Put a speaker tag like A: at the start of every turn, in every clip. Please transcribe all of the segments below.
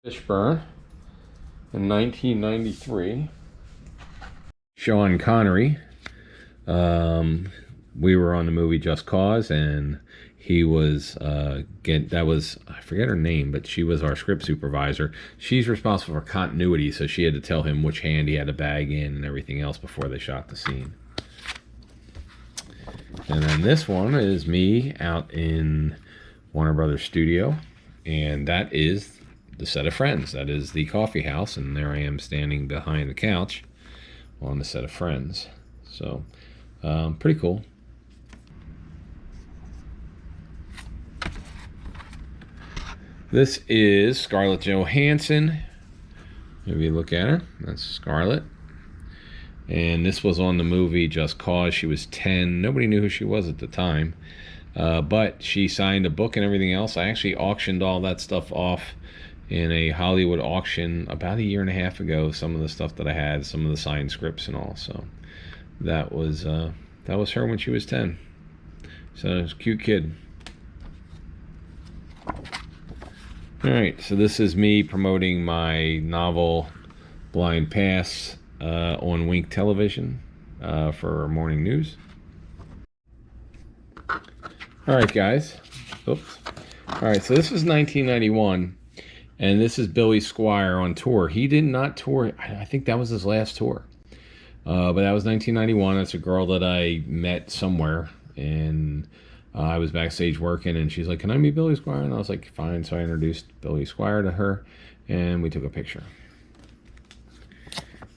A: Fishburne in 1993. Sean Connery. We were on the movie Just Cause, and he was I forget her name, but she was our script supervisor. She's responsible for continuity, so she had to tell him which hand he had to bag in and everything else before they shot the scene. And then this one is me out in Warner Brothers studio, and that is the set of Friends. That is the coffee house, and there I am standing behind the couch on the set of Friends. So pretty cool. This is Scarlett Johansson. If you look at her, that's Scarlett. And this was on the movie Just Cause. She was 10. Nobody knew who she was at the time. But she signed a book and everything else. I actually auctioned all that stuff off in a Hollywood auction about 1.5 years ago. Some of the stuff that I had, some of the signed scripts and all. So that was her when she was 10. So it was a cute kid. All right, so this is me promoting my novel Blind Pass on Wink Television for morning news. All right, guys. Oops. All right, so this is 1991, and this is Billy Squier on tour. He did not tour. I think that was his last tour. But that was 1991. That's a girl that I met somewhere, and I was backstage working, and she's like, "Can I meet Billy Squier?" And I was like, "Fine." So I introduced Billy Squier to her, and we took a picture.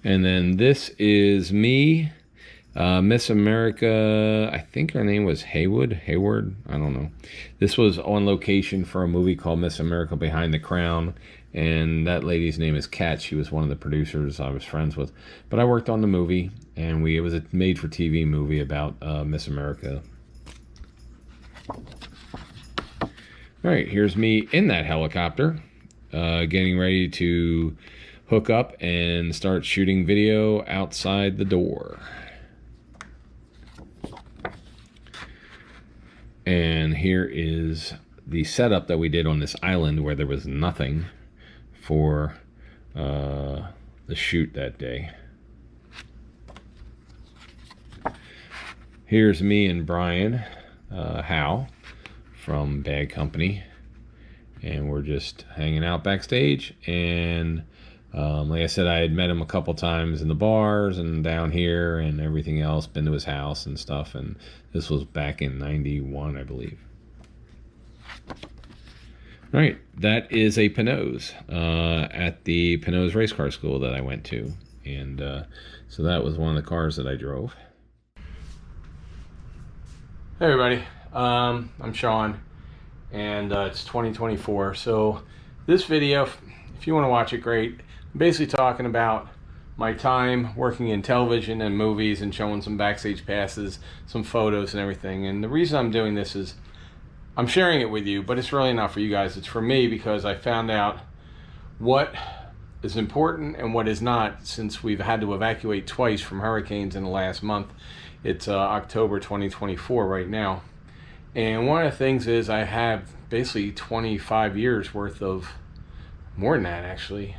A: And then this is me, Miss America. I think her name was Hayward. I don't know. This was on location for a movie called Miss America Behind the Crown, and that lady's name is Kat. She was one of the producers I was friends with. But I worked on the movie, and it was a made-for-TV movie about Miss America. All right, here's me in that helicopter, getting ready to hook up and start shooting video outside the door. And here is the setup that we did on this island where there was nothing for the shoot that day. Here's me and Brian Howe from Bad Company, and we're just hanging out backstage. And like I said, I had met him a couple times in the bars and down here and everything else, been to his house and stuff, and this was back in 91, I believe. All right, that is a Pinot's at the Pinot's race car school that I went to, and so that was one of the cars that I drove. Hey everybody, I'm Sean, and it's 2024. So this video, if you want to watch it, great. I'm basically talking about my time working in television and movies and showing some backstage passes, some photos and everything. And the reason I'm doing this is I'm sharing it with you, but it's really not for you guys. It's for me, because I found out what is important and what is not, since we've had to evacuate twice from hurricanes in the last month. It's October 2024 right now. And one of the things is I have basically 25 years worth of, more than that actually,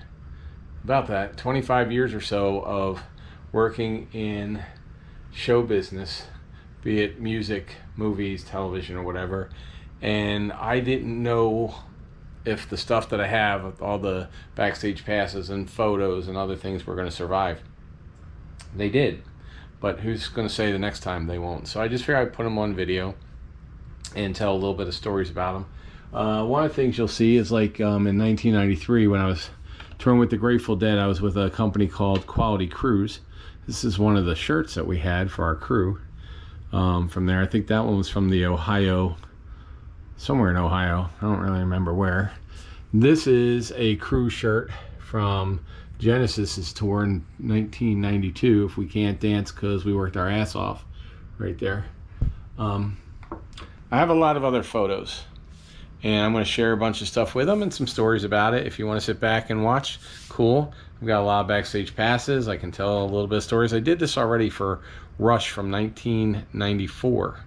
A: about that, 25 years or so of working in show business, be it music, movies, television, or whatever. And I didn't know if the stuff that I have, all the backstage passes and photos and other things, were going to survive. They did. But who's going to say the next time they won't? So I just figured I'd put them on video and tell a little bit of stories about them. One of the things you'll see is, like, in 1993, when I was touring with the Grateful Dead, I was with a company called Quality Cruise. This is one of the shirts that we had for our crew from there. I think that one was from the Ohio, somewhere in Ohio. I don't really remember where. This is a crew shirt from Genesis's tour in 1992, If We Can't Dance Because We Worked Our Ass Off, right there. I have a lot of other photos, and I'm going to share a bunch of stuff with them and some stories about it. If you want to sit back and watch, cool. I've got a lot of backstage passes. I can tell a little bit of stories. I did this already for Rush from 1994.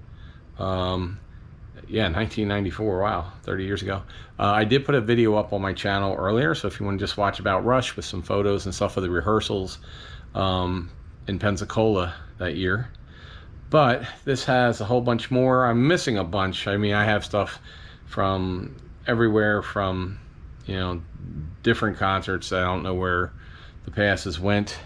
A: yeah, 1994. Wow, 30 years ago. I did put a video up on my channel earlier, so if you want to just watch about Rush with some photos and stuff of the rehearsals in Pensacola that year. But this has a whole bunch more. I'm missing a bunch. I mean, I have stuff from everywhere, from, you know, different concerts. I don't know where the passes went.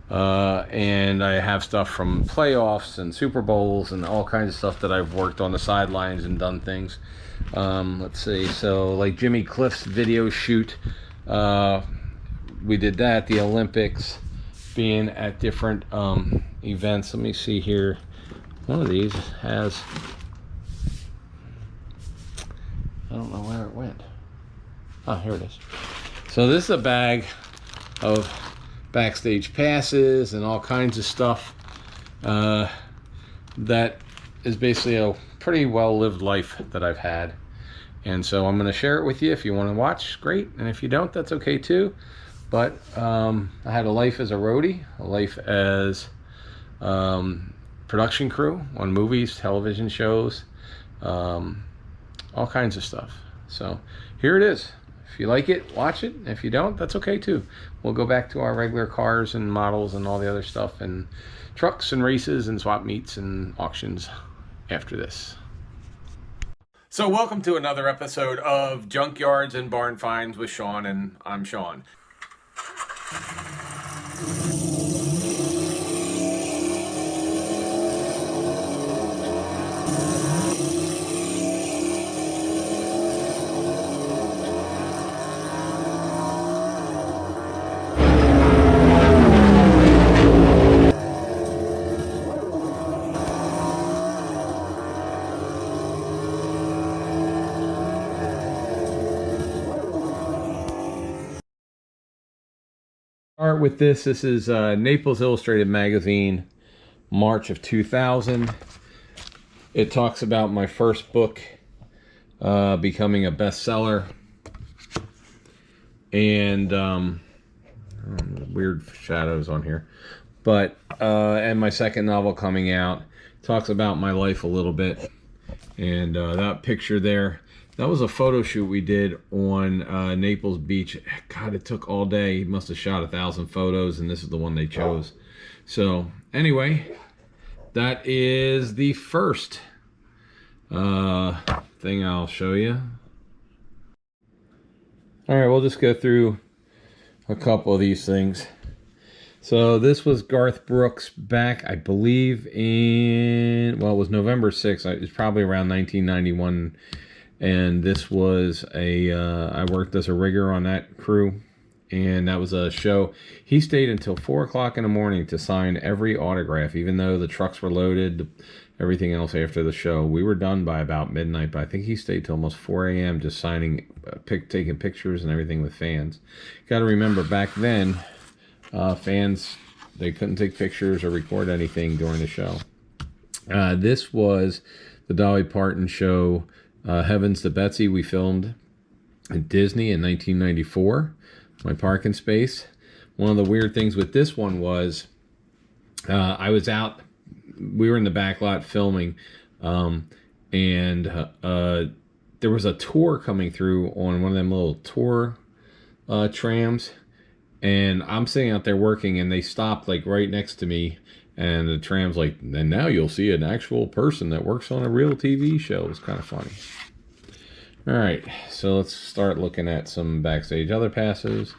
A: And I have stuff from playoffs and Super Bowls and all kinds of stuff that I've worked on the sidelines and done things. Let's see. So like Jimmy Cliff's video shoot, we did that. The Olympics, being at different events. Let me see here. One of these has, I don't know where it went. Oh, here it is. So this is a bag of backstage passes and all kinds of stuff that is basically a pretty well-lived life that I've had. And so I'm going to share it with you. If you want to watch, great. And if you don't, that's okay too. But I had a life as a roadie, a life as production crew on movies, television shows, all kinds of stuff. So here it is. If you like it, watch it. If you don't, that's okay too. We'll go back to our regular cars and models and all the other stuff, and trucks and races and swap meets and auctions after this. So welcome to another episode of Junkyards and Barn Finds with Sean, and I'm Sean. Start with this. This is Naples Illustrated Magazine, March of 2000. It talks about my first book becoming a bestseller, and weird shadows on here, but and my second novel coming out. Talks about my life a little bit, and that picture there, that was a photo shoot we did on Naples Beach. God, it took all day. He must have shot 1,000 photos, and this is the one they chose. So anyway, that is the first thing I'll show you. All right, we'll just go through a couple of these things. So this was Garth Brooks back, I believe, in, well, it was November 6th. It was probably around 1991. And this was a, I worked as a rigger on that crew, and that was a show. He stayed until 4 o'clock in the morning to sign every autograph, even though the trucks were loaded, everything else after the show. We were done by about midnight, but I think he stayed till almost 4 a.m. just signing, taking pictures and everything with fans. Got to remember, back then, fans, they couldn't take pictures or record anything during the show. This was the Dolly Parton show, Heavens to Betsy. We filmed at Disney in 1994, my parking space. One of the weird things with this one was I was out, we were in the back lot filming, and there was a tour coming through on one of them little tour trams, and I'm sitting out there working, and they stopped like right next to me, and the tram's like, and now you'll see an actual person that works on a real TV show. It's kind of funny. All right, so let's start looking at some backstage other passes.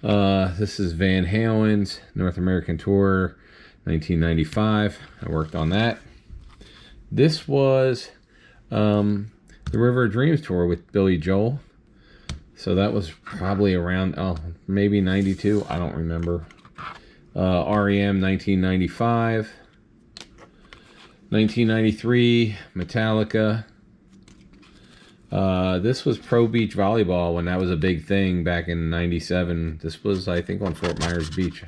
A: This is Van Halen's North American Tour, 1995. I worked on that. This was the River of Dreams Tour with Billy Joel. So that was probably around, maybe 92. I don't remember. REM, 1995. 1993, Metallica. This was Pro Beach Volleyball when that was a big thing back in 97. This was, I think, on Fort Myers Beach.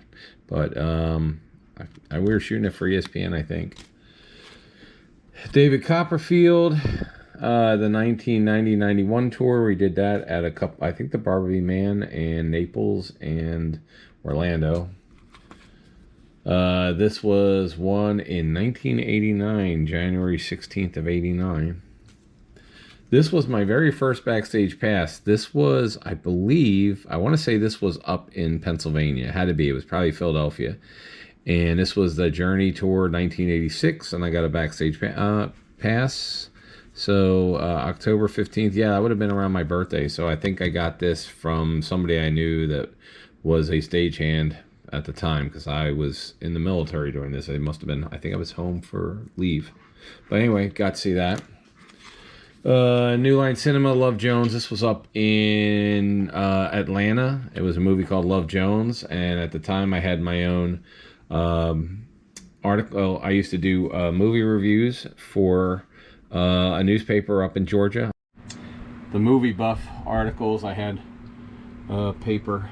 A: But we were shooting it for ESPN, I think. David Copperfield, the 1990-91 tour. We did that at a couple, I think the Barbie Man and Naples and Orlando. This was one in 1989, January 16th of 89. This was my very first backstage pass. This was, I believe, I want to say this was up in Pennsylvania. It had to be. It was probably Philadelphia. And this was the Journey Tour 1986, and I got a backstage pass. So October 15th, yeah, that would have been around my birthday. So I think I got this from somebody I knew that was a stagehand at the time, because I was in the military during this. It must have been, I think I was home for leave. But anyway, got to see that. New Line Cinema, Love Jones. This was up in Atlanta. It was a movie called Love Jones, and at the time I had my own article. I used to do movie reviews for a newspaper up in Georgia. The Movie Buff articles, I had a paper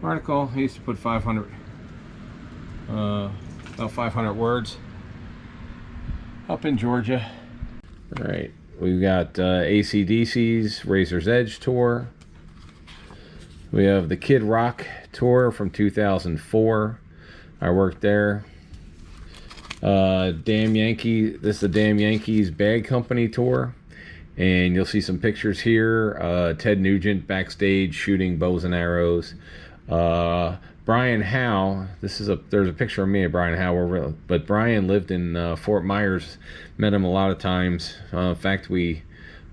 A: article. I used to put 500 about 500 words up in Georgia. All right, we've got AC/DC's Razor's Edge tour. We have the Kid Rock tour from 2004. I worked there. Damn Yankee. This is the Damn Yankees Bag Company tour, and you'll see some pictures here. Ted Nugent backstage shooting bows and arrows. Brian Howe. There's a picture of me and Brian Howe. But Brian lived in Fort Myers. Met him a lot of times. In fact, we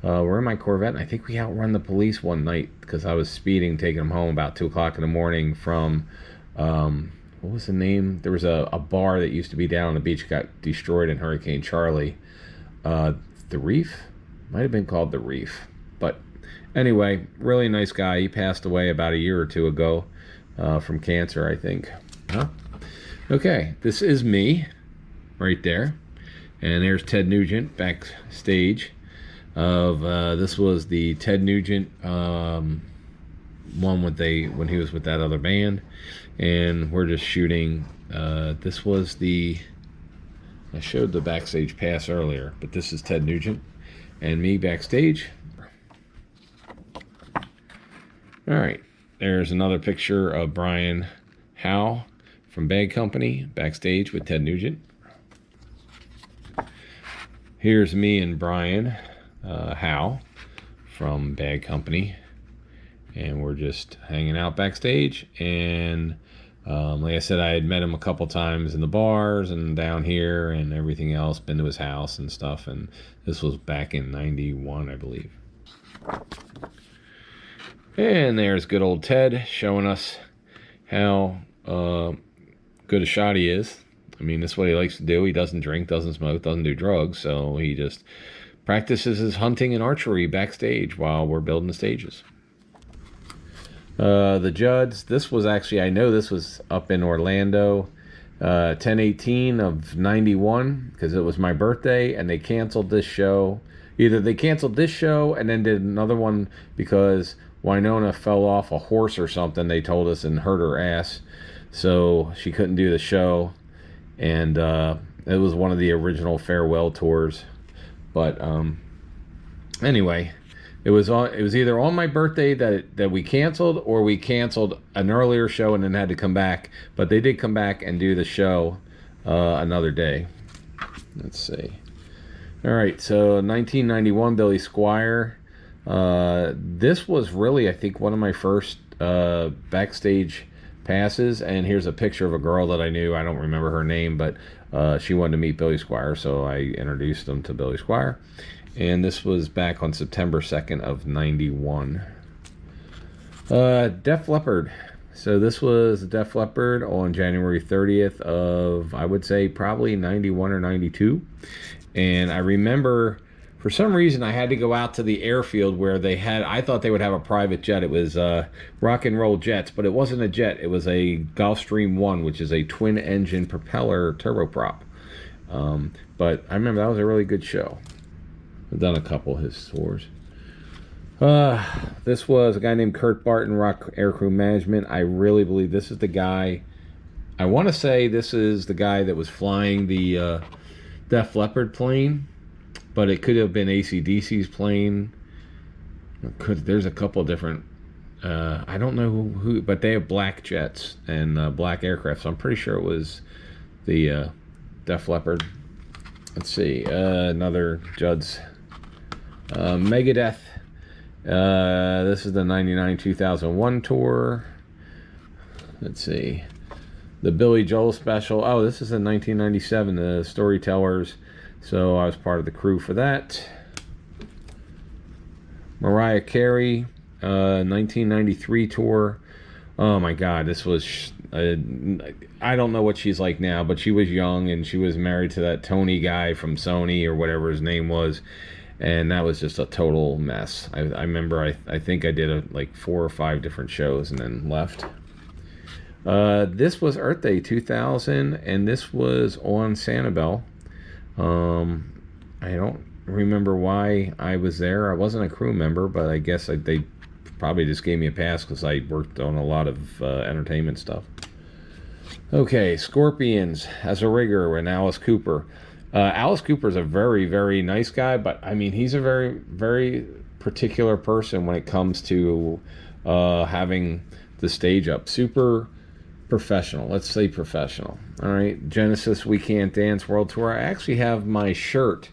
A: were in my Corvette, and I think we outrun the police one night because I was speeding, taking him home about 2 o'clock in the morning from what was the name? There was a bar that used to be down on the beach, got destroyed in Hurricane Charlie. The Reef? Might have been called The Reef. But anyway, really nice guy. He passed away about a year or two ago from cancer, I think. Okay, this is me right there. And there's Ted Nugent backstage. This was the Ted Nugent one when he was with that other band. And we're just shooting. This was I showed the backstage pass earlier, but this is Ted Nugent and me backstage. All right, there's another picture of Brian Howe from Bag Company backstage with Ted Nugent. Here's me and Brian Howe from Bag Company, and we're just hanging out backstage. And like I said, I had met him a couple times in the bars and down here and everything else, been to his house and stuff, and this was back in 91, I believe. And there's good old Ted showing us how good a shot he is. I mean, this is what he likes to do. He doesn't drink, doesn't smoke, doesn't do drugs, so he just practices his hunting and archery backstage while we're building the stages. The Judds, this was actually, I know this was up in Orlando, 10/18 of 91, because it was my birthday, and they canceled this show. Either they canceled this show and then did another one because Winona fell off a horse or something, they told us, and hurt her ass, so she couldn't do the show. And it was one of the original farewell tours. But anyway, it was either on my birthday that we canceled, or we canceled an earlier show and then had to come back. But they did come back and do the show another day. Let's see. All right, so 1991, Billy Squier. This was really, I think, one of my first backstage passes. And here's a picture of a girl that I knew. I don't remember her name, but she wanted to meet Billy Squier, so I introduced them to Billy Squier. And this was back on September 2nd of 91. Def Leppard. So this was Def Leppard on January 30th of, I would say, probably 91 or 92. And I remember, for some reason, I had to go out to the airfield where they had, I thought they would have a private jet. It was Rock and Roll Jets, but it wasn't a jet. It was a Gulfstream 1, which is a twin-engine propeller turboprop. But I remember that was a really good show. I've done a couple of his tours. This was a guy named Kurt Barton, Rock Aircrew Management. I really believe this is the guy. I want to say this is the guy that was flying the Def Leppard plane, but it could have been AC/DC's plane. There's a couple of different. I don't know who, but they have black jets and black aircraft, so I'm pretty sure it was the Def Leppard. Let's see, another Judd's Megadeth. This is the 99-2001 tour. Let's see. The Billy Joel special. Oh, this is in 1997, the Storytellers. So I was part of the crew for that. Mariah Carey, 1993 tour. Oh my God, this was... I don't know what she's like now, but she was young and she was married to that Tony guy from Sony or whatever his name was. And that was just a total mess. I remember I think I did like 4 or 5 different shows and then left. This was Earth Day 2000, and this was on Sanibel. I don't remember why I was there. I wasn't a crew member, but I guess they probably just gave me a pass because I worked on a lot of entertainment stuff. Okay, Scorpions as a rigger and Alice Cooper. Alice Cooper's a very, very nice guy, but I mean, he's a very, very particular person when it comes to having the stage up. Super professional. Let's say professional. All right, Genesis We Can't Dance World Tour. I actually have my shirt.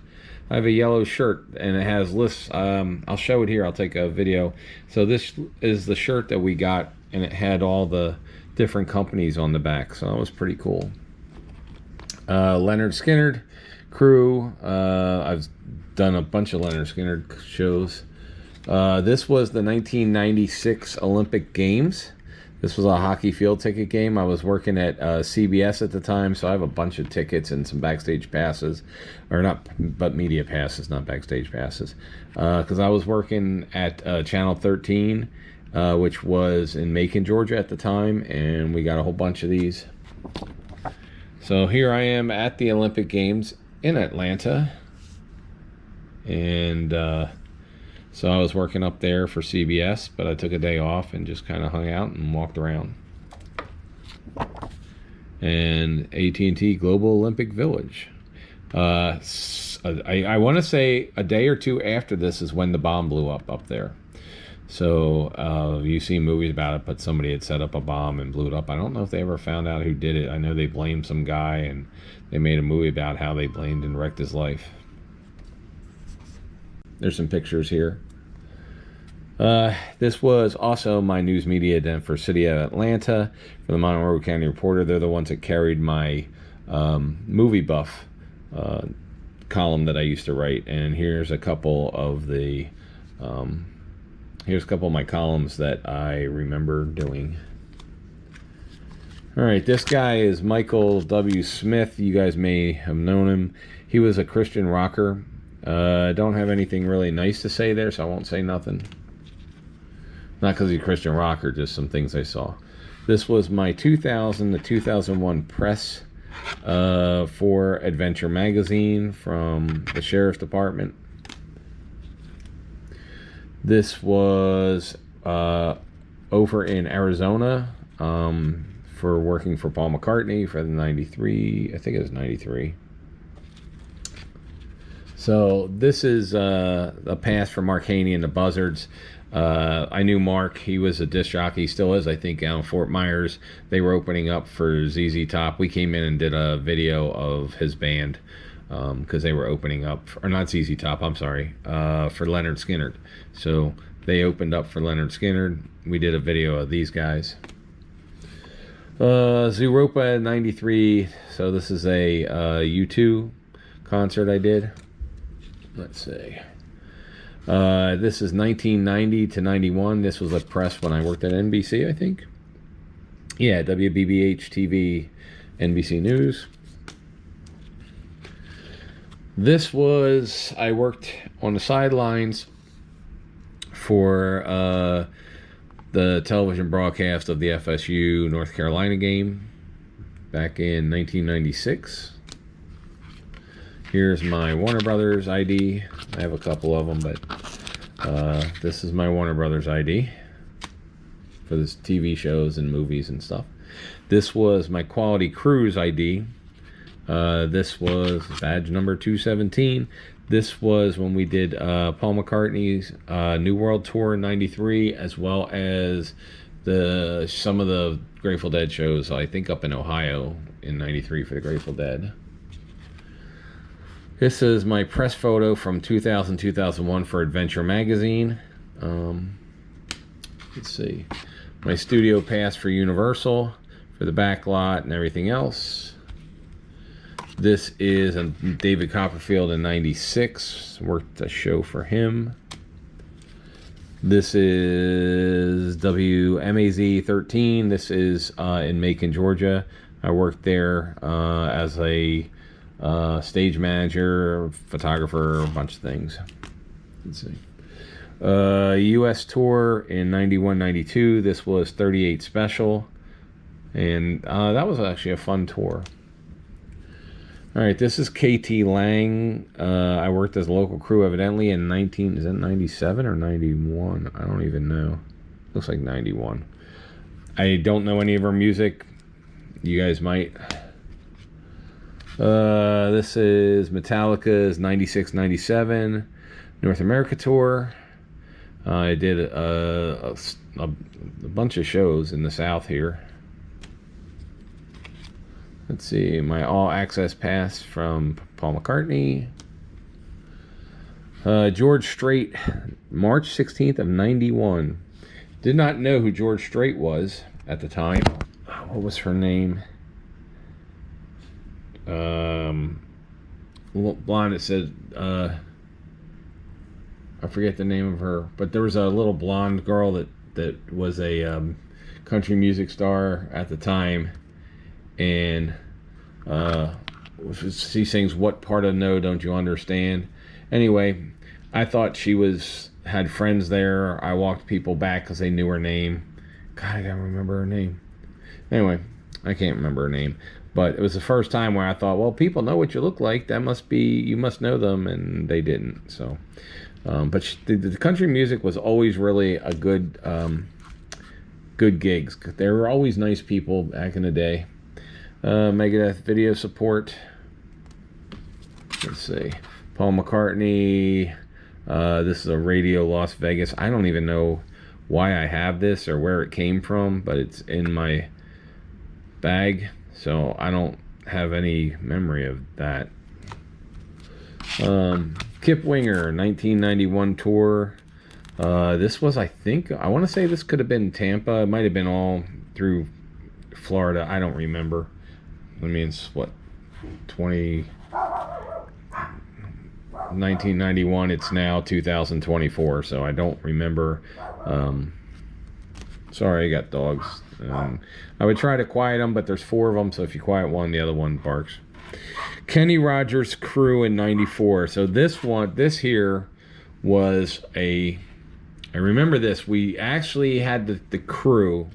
A: I have a yellow shirt and it has lists. I'll show it here. I'll take a video. So this is the shirt that we got, and it had all the different companies on the back. So that was pretty cool. Leonard Skinner crew. I've done a bunch of Leonard Skinner shows. This was the 1996 Olympic Games. This was a hockey field ticket game. I was working at CBS at the time, so I have a bunch of tickets and some backstage passes. Or not, but media passes, not backstage passes. Because I was working at Channel 13, which was in Macon, Georgia at the time, and we got a whole bunch of these. So here I am at the Olympic Games in Atlanta. And so I was working up there for CBS, but I took a day off and just kind of hung out and walked around. And AT&T Global Olympic Village. I want to say a day or two after this is when the bomb blew up there. So you've seen movies about it, but somebody had set up a bomb and blew it up. I don't know if they ever found out who did it. I know they blamed some guy, and they made a movie about how they blamed and wrecked his life. There's some pictures here. This was also my news media event for City of Atlanta for the Monroe County Reporter. They're the ones that carried my movie buff column that I used to write. And here's a couple of the here's a couple of my columns that I remember doing. All right, this guy is Michael W. Smith. You guys may have known him. He was a Christian rocker. I don't have anything really nice to say there, so I won't say nothing. Not because he's a Christian rocker, just some things I saw. This was my 2000 to 2001 press for Adventure Magazine from the Sheriff's Department. This was over in Arizona for working for Paul McCartney for the 93, I think it was 93. So this is a pass for Mark Haney and the Buzzards. I knew Mark. He was a disc jockey, still is, I think, out in Fort Myers. They were opening up for ZZ Top. We came in and did a video of his band because they were opening up, or not ZZ Top, I'm sorry, for Leonard Skinner. So they opened up for Leonard Skinner. We did a video of these guys. Zooropa 93. So this is a U2 concert I did. Let's see. This is 1990 to 91. This was a press when I worked at NBC, I think. Yeah, WBBH TV, NBC News. This was, I worked on the sidelines for the television broadcast of the FSU North Carolina game back in 1996. Here's my Warner Brothers ID. I have a couple of them, but this is my Warner Brothers ID for this TV shows and movies and stuff. This was my Quality Cruise ID. This was badge number 217. This was when we did Paul McCartney's New World Tour in 93, as well as some of the Grateful Dead shows, I think up in Ohio in 93 for the Grateful Dead. This is my press photo from 2000-2001 for Adventure magazine. Let's see, my studio pass for Universal for the back lot and everything else. This is a David Copperfield in '96. Worked a show for him. This is WMAZ 13. This is in Macon, Georgia. I worked there as a stage manager, photographer, a bunch of things. Let's see. U.S. tour in '91-92. This was 38 Special. And that was actually a fun tour. All right, this is KT Lang. I worked as a local crew evidently in 97 or 91? I don't even know. Looks like 91. I don't know any of her music. You guys might. This is Metallica's 96-97 North America tour. I did a bunch of shows in the South here. Let's see, my all access pass from Paul McCartney. George Strait, March 16th of '91. Did not know who George Strait was at the time. What was her name? Blonde, it said, I forget the name of her, but there was a little blonde girl that was a country music star at the time, and she sings "What Part of No Don't You Understand?" Anyway, I thought she had friends there. I walked people back because they knew her name. God, I gotta remember her name. Anyway, I can't remember her name, but it was the first time where I thought, well, people know what you look like. That must be, you must know them, and they didn't. So, but the country music was always really a good gigs. They were always nice people back in the day. Megadeth video support. Let's see, Paul McCartney. This is a Radio Las Vegas. I don't even know why I have this or where it came from, but it's in my bag, so I don't have any memory of that. Kip Winger 1991 tour. This was, I want to say this could have been Tampa. It might have been all through Florida. I don't remember. I mean, it's what, 1991. It's now 2024, so I don't remember. Sorry, I got dogs. I would try to quiet them, but there's 4 of them, so if you quiet one, the other one barks. Kenny Rogers crew in '94. So this here was I remember this. We actually had the crew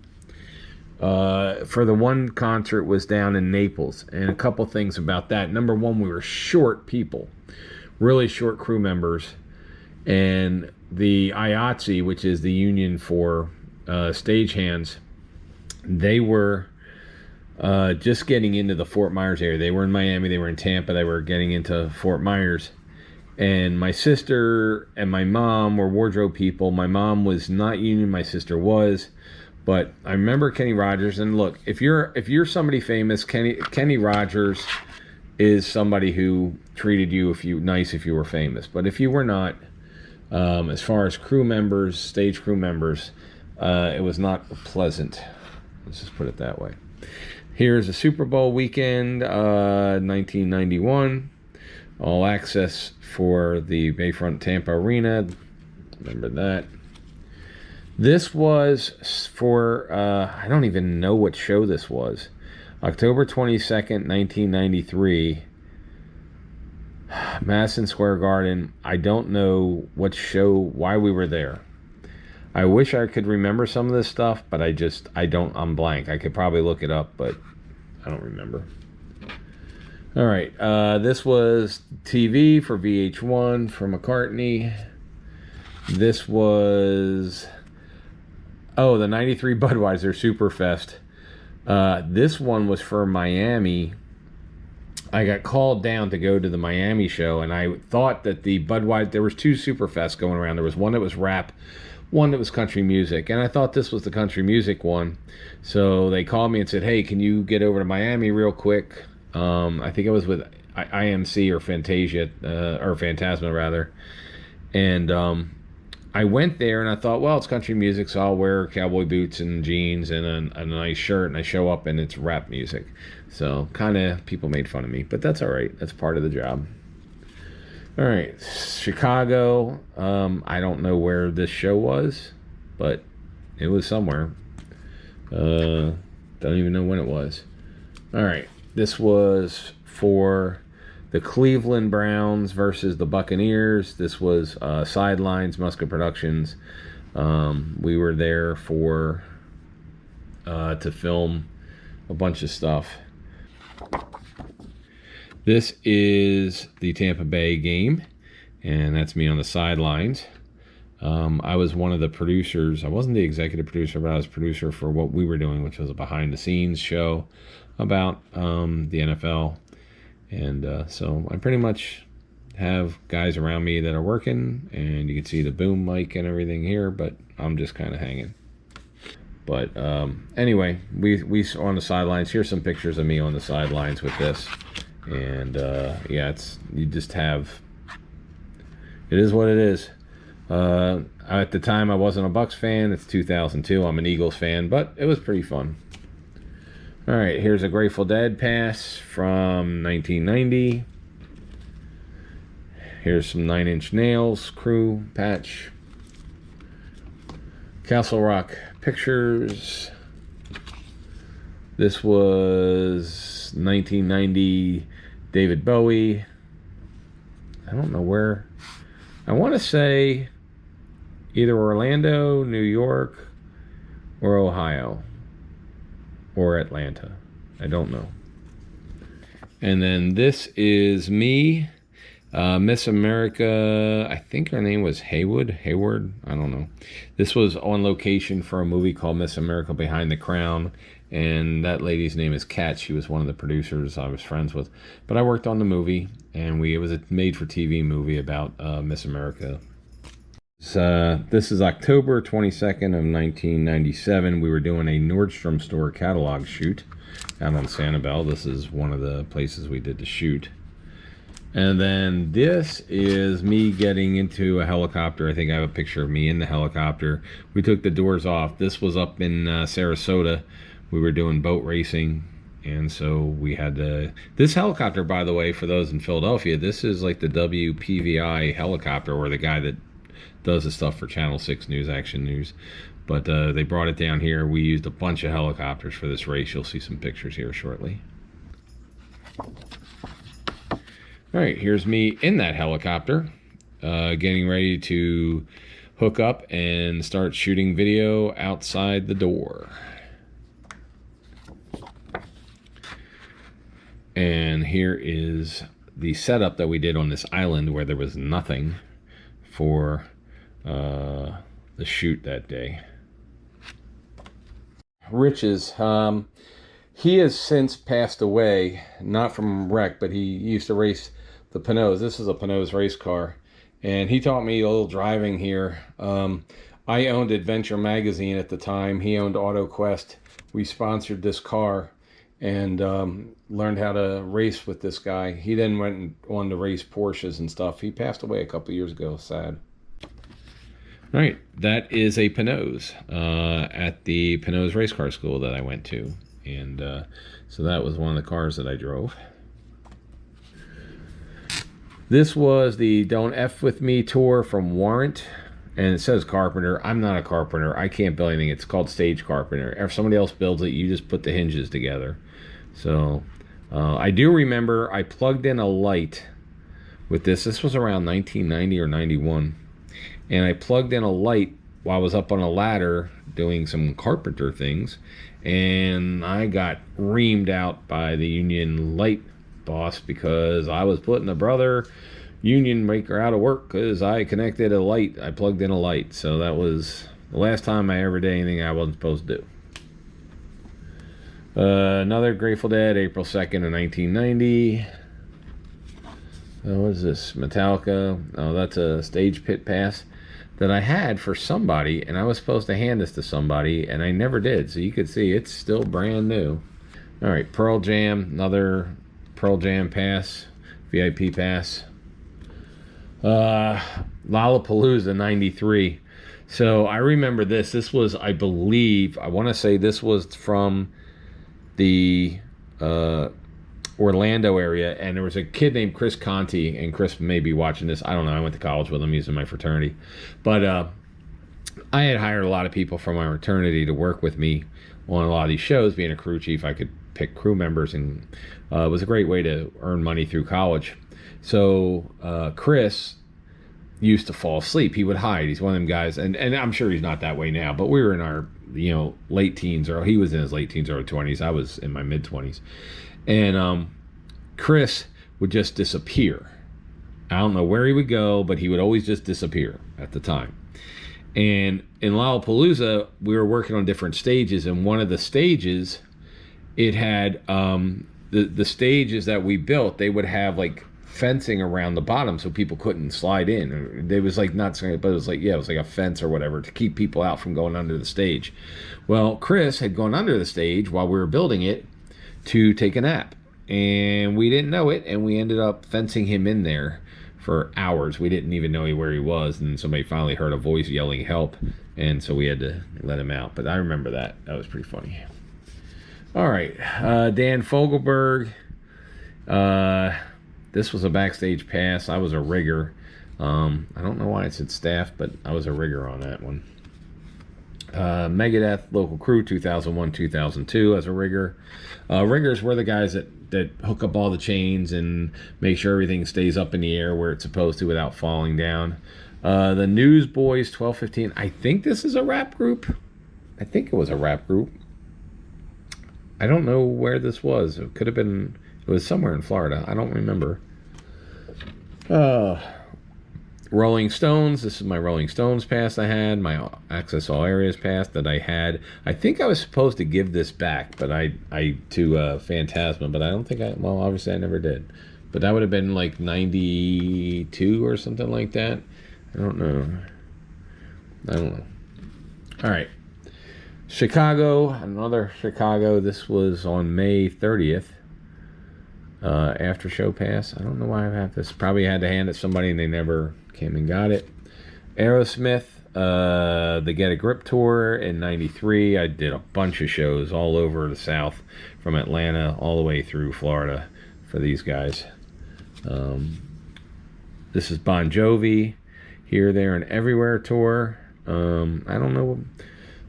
A: for the one concert was down in Naples, and a couple things about that. Number one, we were short people, really short crew members, and the IATSE, which is the union for stagehands, they were just getting into the Fort Myers area. They were in Miami, they were in Tampa, they were getting into Fort Myers. And my sister and my mom were wardrobe people. My mom was not union, my sister was. But I remember Kenny Rogers, and look, if you're somebody famous, Kenny Rogers is somebody who treated you if you were famous. But if you were not, as far as crew members, stage crew members, it was not pleasant. Let's just put it that way. Here's a Super Bowl weekend, 1991. All access for the Bayfront Tampa Arena. Remember that. This was for, I don't even know what show this was. October 22nd, 1993. Madison Square Garden. I don't know what show, why we were there. I wish I could remember some of this stuff, but I'm blank. I could probably look it up, but I don't remember. All right, this was TV for VH1 for McCartney. This was, the 93 Budweiser Superfest. This one was for Miami. I got called down to go to the Miami show, and I thought that the Budweiser, there was 2 Superfests going around. There was one that was rap, one that was country music, and I thought this was the country music one. So they called me and said, hey, can you get over to Miami real quick? I think I was with IMC or Fantasia, or Phantasma rather. And I went there and I thought, well, it's country music, so I'll wear cowboy boots and jeans and a nice shirt, and I show up and it's rap music. So kind of people made fun of me, but that's all right. That's part of the job. All right, Chicago. I don't know where this show was, but it was somewhere. Don't even know when it was. All right, this was for the Cleveland Browns versus the Buccaneers. This was Sidelines, Musket Productions. We were there for to film a bunch of stuff. This is the Tampa Bay game, and that's me on the sidelines. I was one of the producers. I wasn't the executive producer, but I was producer for what we were doing, which was a behind-the-scenes show about the NFL. And so I pretty much have guys around me that are working, and you can see the boom mic and everything here, but I'm just kind of hanging. But anyway, we on the sidelines. Here's some pictures of me on the sidelines with this. And yeah, you just have, it is what it is. At the time I wasn't a Bucks fan. It's 2002. I'm an Eagles fan, but it was pretty fun. All right, here's a Grateful Dead pass from 1990. Here's some 9 Inch Nails crew patch. Castle Rock pictures. This was 1990 David Bowie. I don't know where. I want to say either Orlando, New York, or Ohio, or Atlanta. I don't know. And then this is me, Miss America. I think her name was Hayward. I don't know. This was on location for a movie called Miss America Behind the Crown. And that lady's name is Kat. She was one of the producers I was friends with. But I worked on the movie, and it was a made-for-TV movie about Miss America. This is October 22nd of 1997. We were doing a Nordstrom store catalog shoot out on Sanibel. This is one of the places we did the shoot. And then this is me getting into a helicopter. I think I have a picture of me in the helicopter. We took the doors off. This was up in Sarasota. We were doing boat racing, and so we had this helicopter, by the way, for those in Philadelphia, this is like the WPVI helicopter, or the guy that does the stuff for Channel 6 News, Action News. But they brought it down here. We used a bunch of helicopters for this race. You'll see some pictures here shortly. All right, here's me in that helicopter, getting ready to hook up and start shooting video outside the door. And here is the setup that we did on this island where there was nothing for the shoot that day. Rich's, he has since passed away, not from wreck, but he used to race the Pinots. This is a Pinots race car, and he taught me a little driving here. I owned Adventure Magazine at the time. He owned AutoQuest. We sponsored this car and learned how to race with this guy. He then went on to race Porsches and stuff. He passed away a couple years ago, sad. All right, that is a Pinots at the Pinots race car school that I went to. And so that was one of the cars that I drove. This was the Don't F With Me tour from Warrant. And it says carpenter. I'm not a carpenter. I can't build anything. It's called stage carpenter. If somebody else builds it, you just put the hinges together. So I do remember I plugged in a light with this. This was around 1990 or 91. And I plugged in a light while I was up on a ladder doing some carpenter things. And I got reamed out by the union light boss because I was putting a brother union maker out of work because I connected a light. I plugged in a light. So that was the last time I ever did anything I wasn't supposed to do. Another Grateful Dead, April 2nd of 1990. What is this? Metallica. Oh, that's a stage pit pass that I had for somebody, and I was supposed to hand this to somebody, and I never did. So you could see it's still brand new. All right, Pearl Jam, another Pearl Jam pass. VIP pass. Lollapalooza 93. So I remember this. This was, I believe, I want to say this was from the Orlando area, and there was a kid named Chris Conti, and Chris may be watching this. I don't know. I went to college with him. He's in my fraternity. But I had hired a lot of people from my fraternity to work with me on a lot of these shows. Being a crew chief, I could pick crew members, and it was a great way to earn money through college. So Chris used to fall asleep. He would hide. He's one of them guys, and I'm sure he's not that way now, but we were in our, you know, late teens, or he was in his late teens, early 20s. I was in my mid 20s. And Chris would just disappear. I don't know where he would go, but he would always just disappear at the time. And in Lollapalooza, we were working on different stages, and one of the stages, it had the stages that we built, they would have like fencing around the bottom so people couldn't slide in. It was like, not but it was like, yeah, it was like a fence or whatever to keep people out from going under the stage. Well, Chris had gone under the stage while we were building it to take a nap, and we didn't know it, and we ended up fencing him in there for hours. We didn't even know where he was, and somebody finally heard a voice yelling help, and so we had to let him out. But I remember that. That was pretty funny. All right, Dan Fogelberg. This was a backstage pass. I was a rigger. I don't know why it said staff, but I was a rigger on that one. Megadeth local crew 2001-2002 as a rigger. Riggers were the guys that hook up all the chains and make sure everything stays up in the air where it's supposed to without falling down. The Newsboys 1215. I think this is a rap group. I think it was a rap group. I don't know where this was. It could have been, it was somewhere in Florida. I don't remember. Rolling Stones. This is my Rolling Stones pass I had. My Access All Areas pass that I had. I think I was supposed to give this back, but I to Phantasma, but I don't think well, obviously I never did. But that would have been like 92 or something like that. I don't know. All right. Chicago, another Chicago. This was on May 30th. After show pass. I don't know why I have this. Probably had to hand it to somebody and they never came and got it. Aerosmith, the Get a Grip tour in 93. I did a bunch of shows all over the South, from Atlanta all the way through Florida for these guys. This is Bon Jovi, Here, There, and Everywhere tour. I don't know.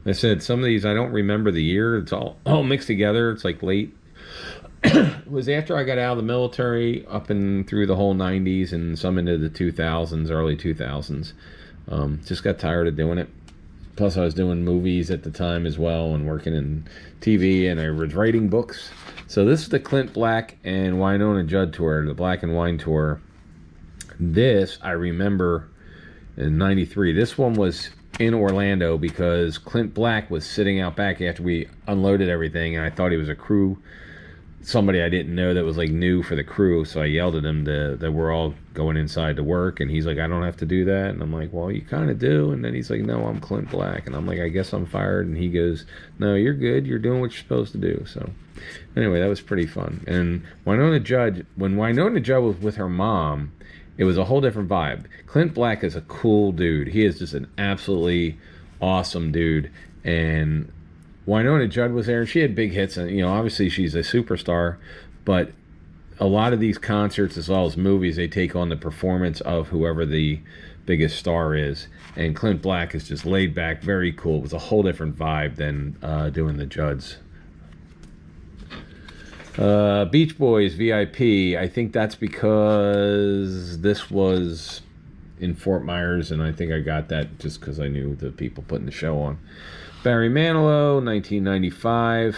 A: I said some of these I don't remember the year. It's all mixed together. It's like late. It was after I got out of the military, up and through the whole 90s and some into the 2000s, early 2000s. Just got tired of doing it. Plus I was doing movies at the time as well and working in TV, and I was writing books. So this is the Clint Black and Winona Judd tour, the Black and Wine tour. This I remember in 93. This one was in Orlando because Clint Black was sitting out back after we unloaded everything, and I thought he was a crew, somebody I didn't know that was like new for the crew. So I yelled at him that we're all going inside to work, and he's like, I don't have to do that. And I'm like, well, you kind of do. And then he's like, no, I'm Clint Black. And I'm like, I guess I'm fired. And he goes, no, you're good, you're doing what you're supposed to do. So anyway, that was pretty fun. And Winona Judd, when Winona Judd was with her mom, it was a whole different vibe. Clint Black is a cool dude. He is just an absolutely awesome dude. And Winona Judd was there, and she had big hits, and you know, obviously she's a superstar, but a lot of these concerts as well as movies, they take on the performance of whoever the biggest star is, and Clint Black is just laid back, very cool. It was a whole different vibe than doing the Judds. Beach Boys VIP, I think that's because this was in Fort Myers, and I think I got that just because I knew the people putting the show on. Barry Manilow, 1995.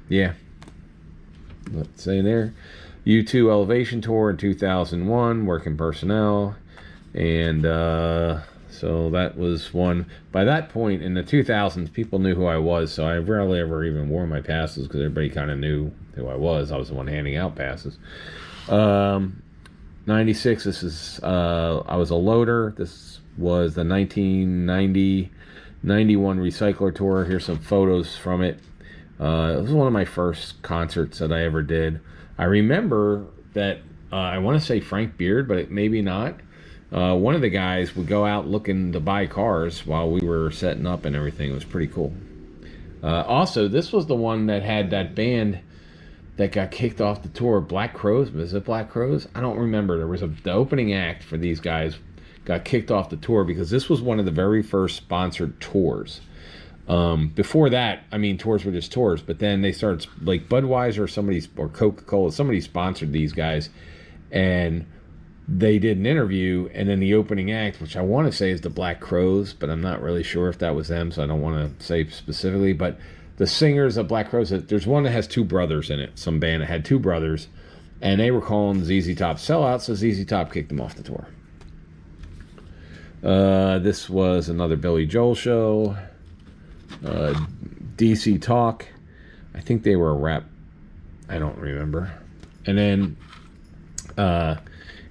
A: Yeah. Let's say there. U2 Elevation Tour in 2001, Working Personnel. And so that was one. By that point in the 2000s, people knew who I was, so I rarely ever even wore my passes because everybody kind of knew who I was. I was the one handing out passes. 96, this is, I was a loader. This was the 1990-91 Recycler Tour. Here's some photos from it. It was one of my first concerts that I ever did. I remember that, I want to say Frank Beard, but maybe not. One of the guys would go out looking to buy cars while we were setting up and everything. It was pretty cool. Also, this was the one that had that band that got kicked off the tour, Black Crows. Was it Black Crows? I don't remember. There was the opening act for these guys got kicked off the tour because this was one of the very first sponsored tours. Before that, I mean, tours were just tours, but then they started, like Budweiser or Coca-Cola, somebody sponsored these guys, and they did an interview, and then the opening act, which I want to say is the Black Crows, but I'm not really sure if that was them, so I don't want to say specifically, but the singers of Black Crows, there's one that has two brothers in it, some band that had two brothers, and they were calling ZZ Top sellouts, so ZZ Top kicked them off the tour. This was another Billy Joel show. DC Talk. I think they were a rap. I don't remember. And then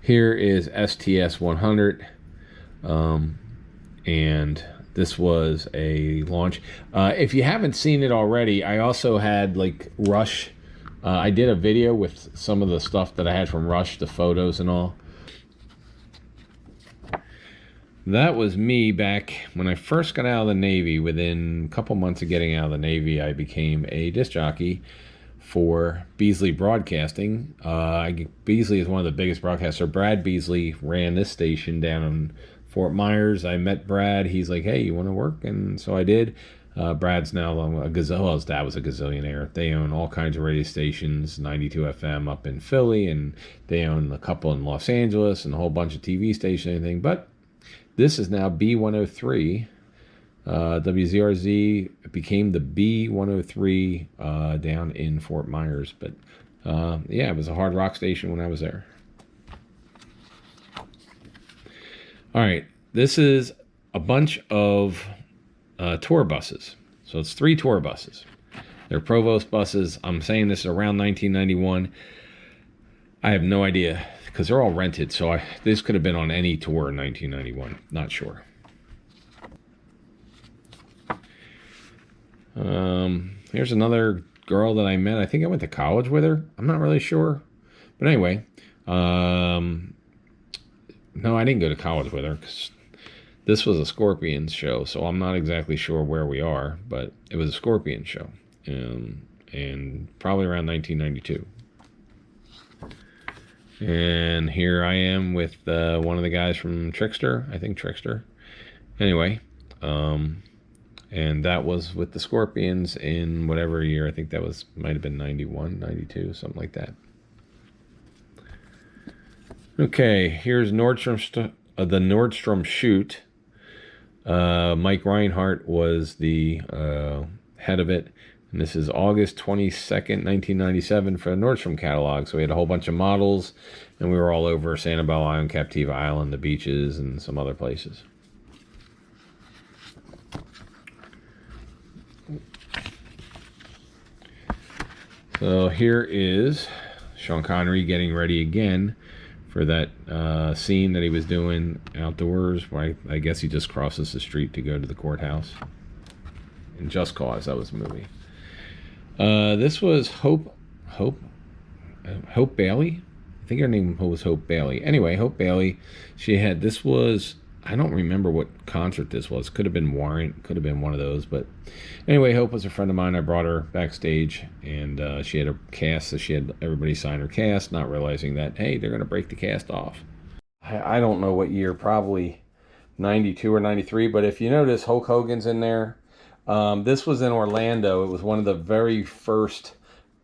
A: here is STS 100. And this was a launch. If you haven't seen it already, I also had like Rush. I did a video with some of the stuff that I had from Rush, the photos and all. That was me back when I first got out of the Navy. Within a couple months of getting out of the Navy, I became a disc jockey for Beasley Broadcasting. Beasley is one of the biggest broadcasters. Brad Beasley ran this station down in Fort Myers. I met Brad. He's like, hey, you want to work? And so I did. Brad's now a gazillion. Well, his dad was a gazillionaire. They own all kinds of radio stations, 92 FM up in Philly, and they own a couple in Los Angeles and a whole bunch of TV stations and everything. But this is now B103. WZRZ became the B103 down in Fort Myers. But yeah, it was a hard rock station when I was there. All right, this is a bunch of tour buses. So it's 3 tour buses. They're Provost buses. I'm saying this is around 1991. I have no idea because they're all rented. So this could have been on any tour in 1991. Not sure. Here's another girl that I met. I think I went to college with her. I'm not really sure. But anyway, no, I didn't go to college with her because this was a Scorpions show. So I'm not exactly sure where we are, but it was a Scorpions show. And probably around 1992. And here I am with one of the guys from Trickster. I think Trickster. Anyway, and that was with the Scorpions in whatever year. I think that might have been 91, 92, something like that. Okay, here's the Nordstrom shoot. Mike Reinhardt was the head of it. And this is August 22nd, 1997 for the Nordstrom catalog. So we had a whole bunch of models, and we were all over Sanibel Island, Captiva Island, the beaches, and some other places. So here is Sean Connery getting ready again for that scene that he was doing outdoors. Where I guess he just crosses the street to go to the courthouse. In Just Cause, that was the movie. This was Hope Bailey. I think her name was Hope Bailey. Anyway, Hope Bailey. This was, I don't remember what concert this was. Could have been Warrant. Could have been one of those. But anyway, Hope was a friend of mine. I brought her backstage, and she had a cast, so she had everybody sign her cast, not realizing that, hey, they're going to break the cast off. I don't know what year, probably 92 or 93. But if you notice, Hulk Hogan's in there. This was in Orlando. It was one of the very first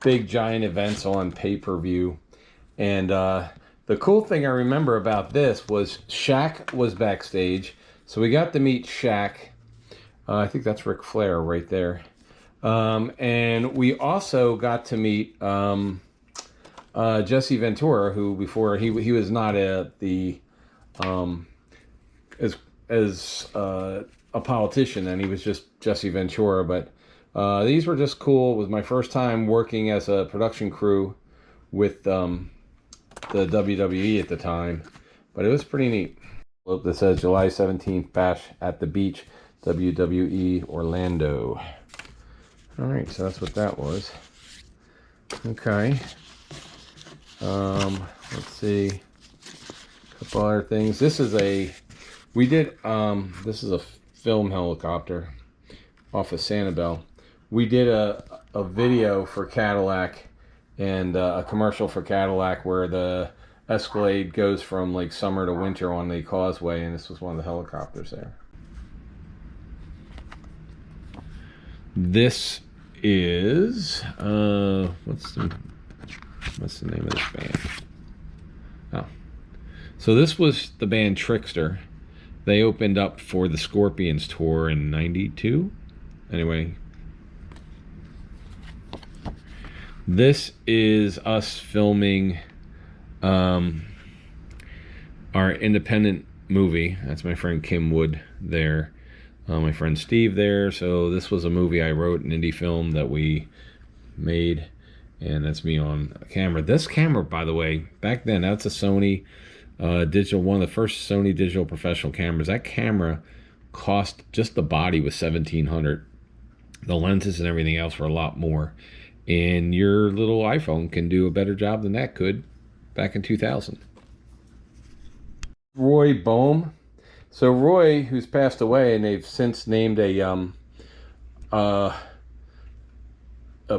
A: big giant events on pay-per-view. And the cool thing I remember about this was Shaq was backstage. So we got to meet Shaq. I think that's Ric Flair right there. And we also got to meet Jesse Ventura, who before he was not as a politician, and he was just Jesse Ventura. But these were just cool. It was my first time working as a production crew with the WWE at the time, but it was pretty neat. Look, that says July 17th Bash at the Beach, WWE Orlando. All right, so that's what that was. Okay. Let's see, a couple other things. This is a this is a film helicopter off of Sanibel. We did a video for Cadillac and a commercial for Cadillac where the Escalade goes from like summer to winter on the causeway, and this was one of the helicopters there. This is what's the name of this band? Oh, so this was the band Trickster. They opened up for the Scorpions tour in '92. Anyway, this is us filming our independent movie. That's my friend Kim Wood there. My friend Steve there. So this was a movie I wrote, an indie film that we made, and that's me on camera. This camera, by the way, back then, that's a Sony digital, one of the first Sony digital professional cameras. That camera cost, just the body was $1,700. The lenses and everything else were a lot more, and your little iPhone can do a better job than that could back in 2000. Roy Bohm. So Roy, who's passed away, and they've since named a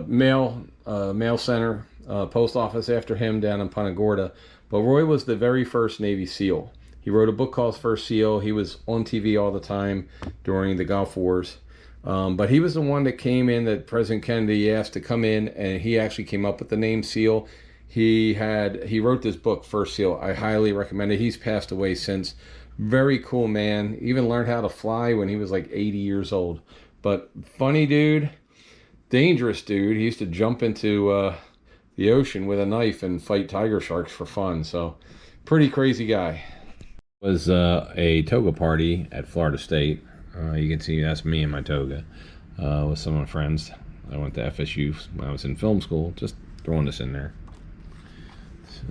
A: mail center, post office after him down in Punta Gorda. But Roy was the very first Navy SEAL. He wrote a book called First SEAL. He was on TV all the time during the Gulf Wars. But he was the one that came in, that President Kennedy asked to come in, and he actually came up with the name SEAL. He wrote this book, First SEAL. I highly recommend it. He's passed away since. Very cool man. Even learned how to fly when he was like 80 years old. But funny dude, dangerous dude. He used to jump into the ocean with a knife and fight tiger sharks for fun. So pretty crazy guy. It was a toga party at Florida State. You can see that's me in my toga with some of my friends. I went to FSU when I was in film school. Just throwing this in there. So.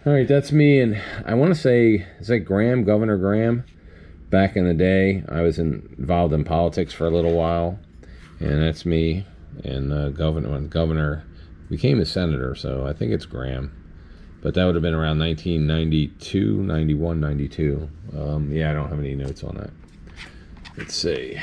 A: All right, that's me, and I want to say, is that Graham, Governor Graham? Back in the day, I was involved in politics for a little while, and that's me. And when Governor became a senator, so I think it's Graham. But that would have been around 1992, 91, 92. Yeah, I don't have any notes on that. Let's see.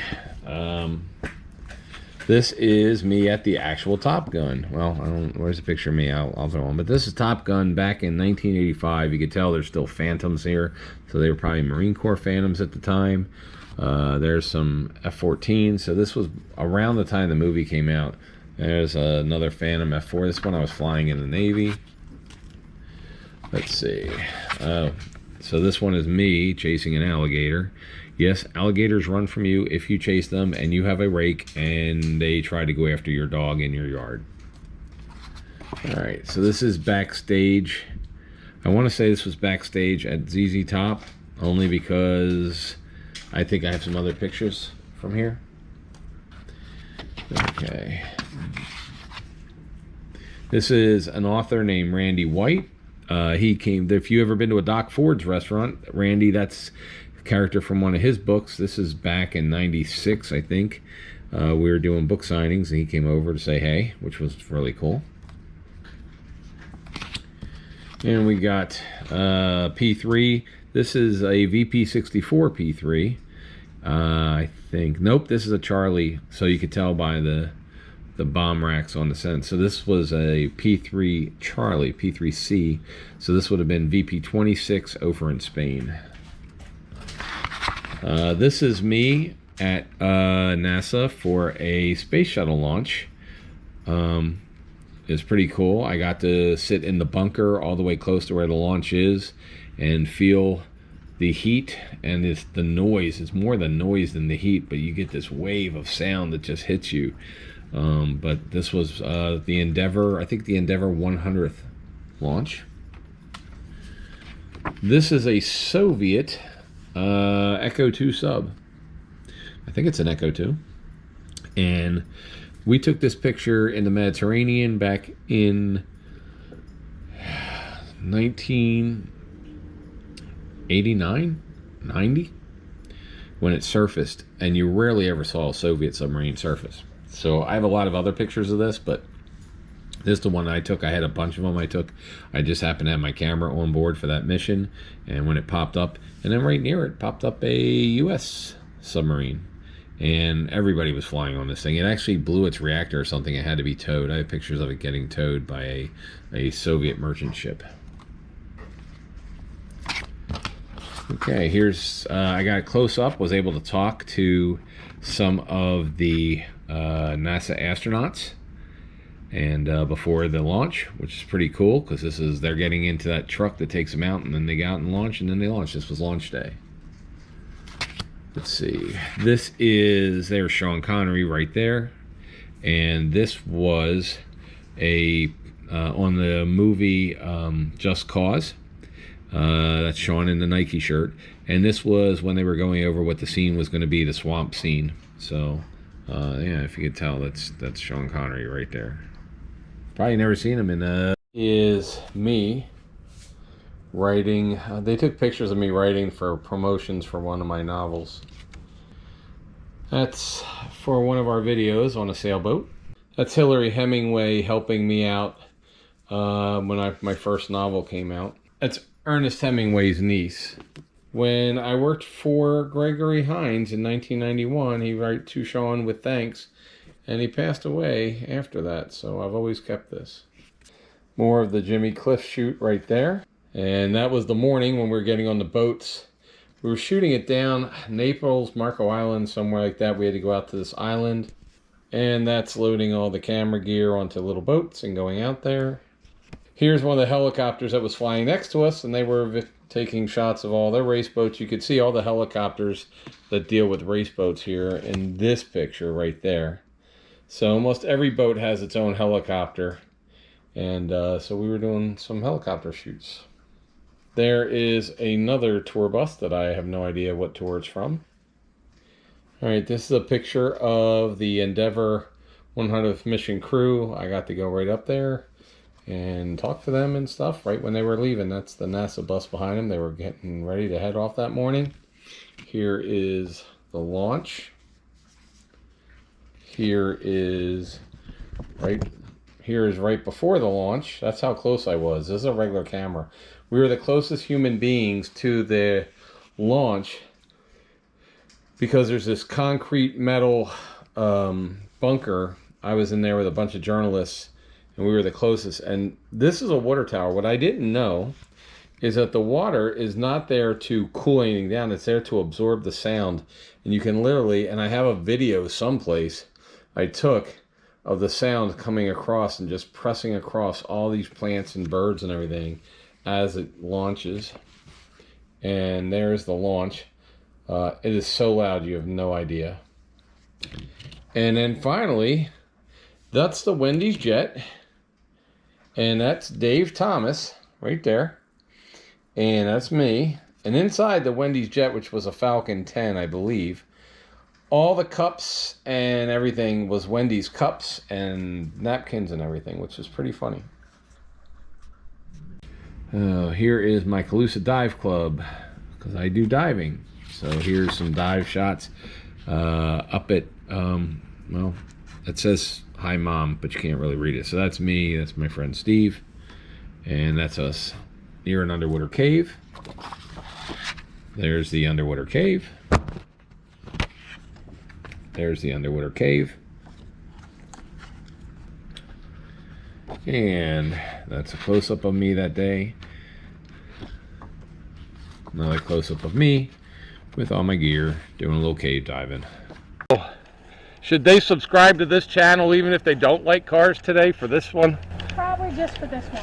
A: This is me at the actual Top Gun. Well, where's the picture of me? I'll throw on. But this is Top Gun back in 1985. You could tell there's still Phantoms here. So they were probably Marine Corps Phantoms at the time. There's some F-14. So this was around the time the movie came out. There's another Phantom F-4. This one I was flying in the Navy. Let's see. So this one is me chasing an alligator. Yes, alligators run from you if you chase them and you have a rake and they try to go after your dog in your yard. All right, so this is backstage. I want to say this was backstage at ZZ Top, only because I think I have some other pictures from here. Okay. This is an author named Randy White. He came, if you ever been to a Doc Ford's restaurant, Randy, that's character from one of his books. This is back in '96, I think. We were doing book signings and he came over to say hey, which was really cool. And we got P3. This is a VP64 P3. I think. Nope, this is a Charlie. So you could tell by the bomb racks on the send. So this was a P3 Charlie, P3C. So this would have been VP26 over in Spain. This is me at NASA for a space shuttle launch. It's pretty cool. I got to sit in the bunker all the way close to where the launch is and feel the heat, and it's the noise. It's more the noise than the heat, but you get this wave of sound that just hits you. But this was the Endeavour, I think the Endeavour 100th launch. This is a Soviet Echo 2 sub. I think it's an Echo 2. And we took this picture in the Mediterranean back in 1989, 90, when it surfaced, and you rarely ever saw a Soviet submarine surface. So I have a lot of other pictures of this, but
B: This is the one I took. I had a bunch of them I took. I just happened to have my camera on board for that mission, and when it popped up, and then right near it popped up a U.S. submarine, and everybody was flying on this thing. It actually blew its reactor or something. It had to be towed. I have pictures of it getting towed by a Soviet merchant ship. Okay, here's, I got a close up, was able to talk to some of the NASA astronauts and before the launch, which is pretty cool because they're getting into that truck that takes them out, and then they go out and launch, and then they launch. This was launch day. Let's see, there's Sean Connery right there, and this was on the movie Just Cause. That's Sean in the Nike shirt, and this was when they were going over what the scene was going to be, the swamp scene. So yeah, if you could tell, that's Sean Connery right there. Probably never seen him in
A: is me writing. They took pictures of me writing for promotions for one of my novels. That's for one of our videos on a sailboat. That's Hillary Hemingway helping me out when my first novel came out. That's Ernest Hemingway's niece. When I worked for Gregory Hines in 1991, he wrote to Sean with thanks, and he passed away after that, so I've always kept this. More of the Jimmy Cliff shoot right there. And that was the morning when we were getting on the boats. We were shooting it down Naples, Marco Island, somewhere like that. We had to go out to this island, and that's loading all the camera gear onto little boats and going out there. Here's one of the helicopters that was flying next to us, and they were taking shots of all their race boats. You could see all the helicopters that deal with race boats here in this picture right there. So almost every boat has its own helicopter, and so we were doing some helicopter shoots. There is another tour bus that I have no idea what tour it's from. All right, this is a picture of the Endeavour 100th mission crew. I got to go right up there and talk to them and stuff right when they were leaving. That's the NASA bus behind them. They were getting ready to head off that morning. Here is the launch. Here is right before the launch. That's how close I was. This is a regular camera. We were the closest human beings to the launch because there's this concrete metal bunker. I was in there with a bunch of journalists, and we were the closest. And this is a water tower. What I didn't know is that the water is not there to cool anything down. It's there to absorb the sound. And you can literally, and I have a video someplace I took of the sound coming across and just pressing across all these plants and birds and everything as it launches. And there's the launch. It is so loud you have no idea. And then finally, that's the Wendy's jet. And that's Dave Thomas right there. And that's me. And inside the Wendy's jet, which was a Falcon 10, I believe, all the cups and everything was Wendy's cups and napkins and everything, which was pretty funny. Here is my Calusa Dive Club, because I do diving. So here's some dive shots up at, well, it says hi mom, but you can't really read it. So that's me, that's my friend Steve, and that's us near an underwater cave. There's the underwater cave. There's the underwater cave. And that's a close-up of me that day. Another close-up of me with all my gear doing a little cave diving. Should they subscribe to this channel even if they don't like cars today for this one?
C: Probably just for this one.